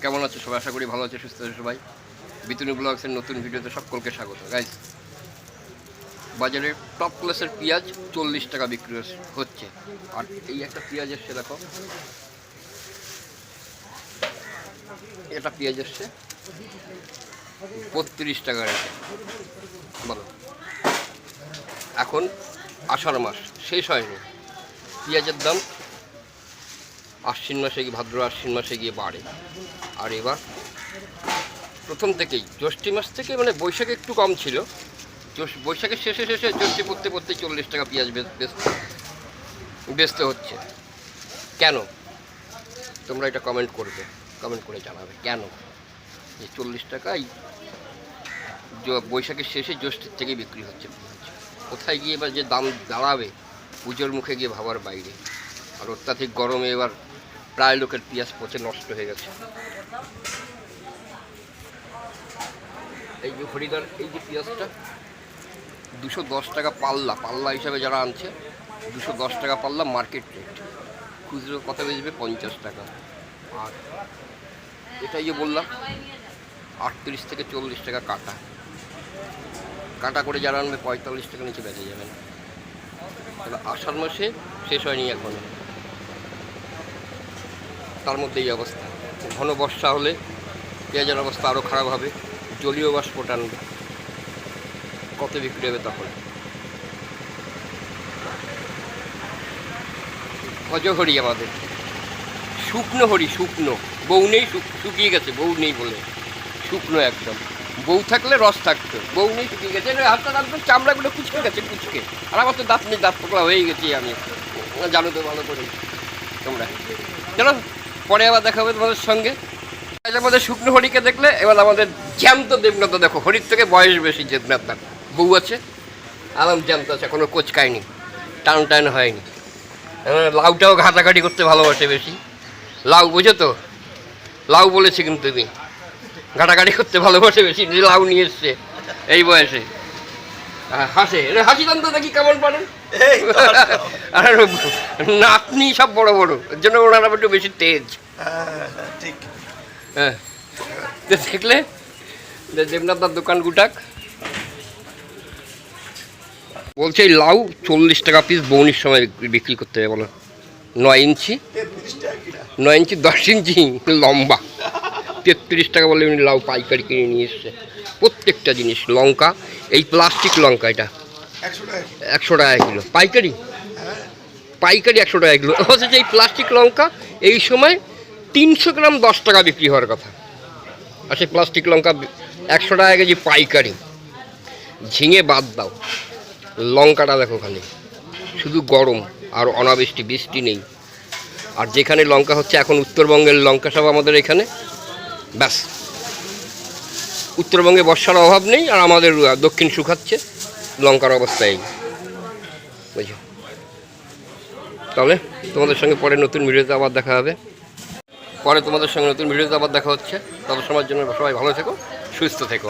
কেমন আছো সবাই? আশা করি ভালো আছে, সুস্থ আছে সবাই। বিতুনি ব্লগসের নতুন ভিডিওতে সকলকে স্বাগত। গাইস, বাজারে টপ ক্লাসের পেঁয়াজ 40 টাকা বিক্রি হচ্ছে। আর এই একটা পেঁয়াজ এসছে, দেখো, এটা পেঁয়াজ এসছে 32 টাকা রেটে। বলো, এখন আষাঢ় মাস শেষ হয়নি, পেঁয়াজের দাম আশ্বিন মাসে গিয়ে, ভাদ্র আশ্বিন মাসে গিয়ে বাড়ে। আর এবার প্রথম থেকেই জ্যৈষ্ঠী মাস থেকে, মানে বৈশাখে একটু কম ছিল, বৈশাখের শেষে জ্যৈষ্ঠী পড়তে 40 টাকা পেঁয়াজ বেচতে হচ্ছে। কেন? তোমরা এটা কমেন্ট করে জানাবে কেন এই 40 টাকায় বৈশাখের শেষে জ্যৈষ্ঠীর থেকেই বিক্রি হচ্ছে পেঁয়াজ। কোথায় গিয়ে এবার যে দাম দাঁড়াবে পুজোর মুখে গিয়ে ভাবার বাইরে। আর অত্যাধিক গরমে এবার প্রায় লোকের পেঁয়াজ পচে নষ্ট হয়ে গেছে। এই যে হরিদার, এই যে পেঁয়াজটা 210 টাকা পাল্লা হিসাবে যারা আনছে 210 টাকা পাল্লা মার্কেট রেট। খুচরো কত বেচবে? 50 টাকা। আর এটাই যে বললাম 38 থেকে 40 টাকা কাটা করে যারা আনবে 45 টাকা নিচে বেঁচে যাবেন। তাহলে আষাঢ় মাসে শেষ হয়নি এখনো, তার মধ্যে এই অবস্থা। ঘন বর্ষা হলে পেঁয়াজের অবস্থা আরও খারাপ হবে, জলীয় বাষ্প টানবে, কত বিক্রি হবে তখন? অজহরি আমাদের শুকনো হরি, বউ নেই, শুকিয়ে গেছে, বউ নেই বলে শুকনো একদম। বউ থাকলে রস থাকতো, বউ নেই, শুকিয়ে গেছে। হাতটা একদম চামড়াগুলো কুচকে গেছে, আর আমার তো দাঁত নেই, দাঁত পোকলা হয়ে গেছি আমি, জানো তো ভালো করে তোমরা। চলো পরে আবার দেখা হবে তোমাদের সঙ্গে। আমাদের শুকনো হরিকে দেখলে এবার আমাদের জ্যান্ত দেবনাথ দেখো, হরির থেকে বয়স বেশি দেবনাথ, বউ আছে, আরাম জ্যান্ত আছে, কোনো কোচকায়নি, টান হয়নি। লাউটাও ঘাটাঘাটি করতে ভালোবাসে বেশি। লাউ বুঝো তো, লাউ বলেছে কিন্তু তুমি, ঘাটাঘাটি করতে ভালোবাসে বেশি, লাউ নিয়ে এসছে এই বয়সে। হাসি দান তো দেখি কেমন পারেন। আর নাতনি সব বড় এর জন্য ওনারা একটু বেশি তেজ। ঠিক, হ্যাঁ, দেখলে দেবনাথদার দোকান গুটাক বলছে এই লাউ 40 টাকা পিস বৌনির সময় বিক্রি করতে হবে। বলো, 9 ইঞ্চি 10 ইঞ্চি লম্বা, 33 টাকা বলে উনি লাউ পাইকারি কিনে নিয়ে এসছে। প্রত্যেকটা জিনিস, লঙ্কা, এই প্লাস্টিক লঙ্কা এটা 100 টাকা কিলো, পাইকারি 100 টাকা কিলো। হচ্ছে যে এই প্লাস্টিক লঙ্কা এই সময় 300 গ্রাম 10 টাকা বিক্রি হওয়ার কথা, আর সেই প্লাস্টিক লঙ্কা 100 টাকা কেজি পাইকারি। ঝিঙে বাদ দাও, লঙ্কাটা দেখো খালি, শুধু গরম আর অনাবৃষ্টি, বৃষ্টি নেই। আর যেখানে লঙ্কা হচ্ছে এখন উত্তরবঙ্গের লঙ্কা সব আমাদের এখানে, ব্যাস, উত্তরবঙ্গে বর্ষার অভাব নেই, আর আমাদের দক্ষিণ শুকাচ্ছে, লঙ্কার অবস্থা এই, বুঝো। তাহলে তোমাদের সঙ্গে পরে নতুন ভিডিওতে আবার দেখা হবে, তত সময়ের জন্য সবাই ভালো থেকো, সুস্থ থেকো।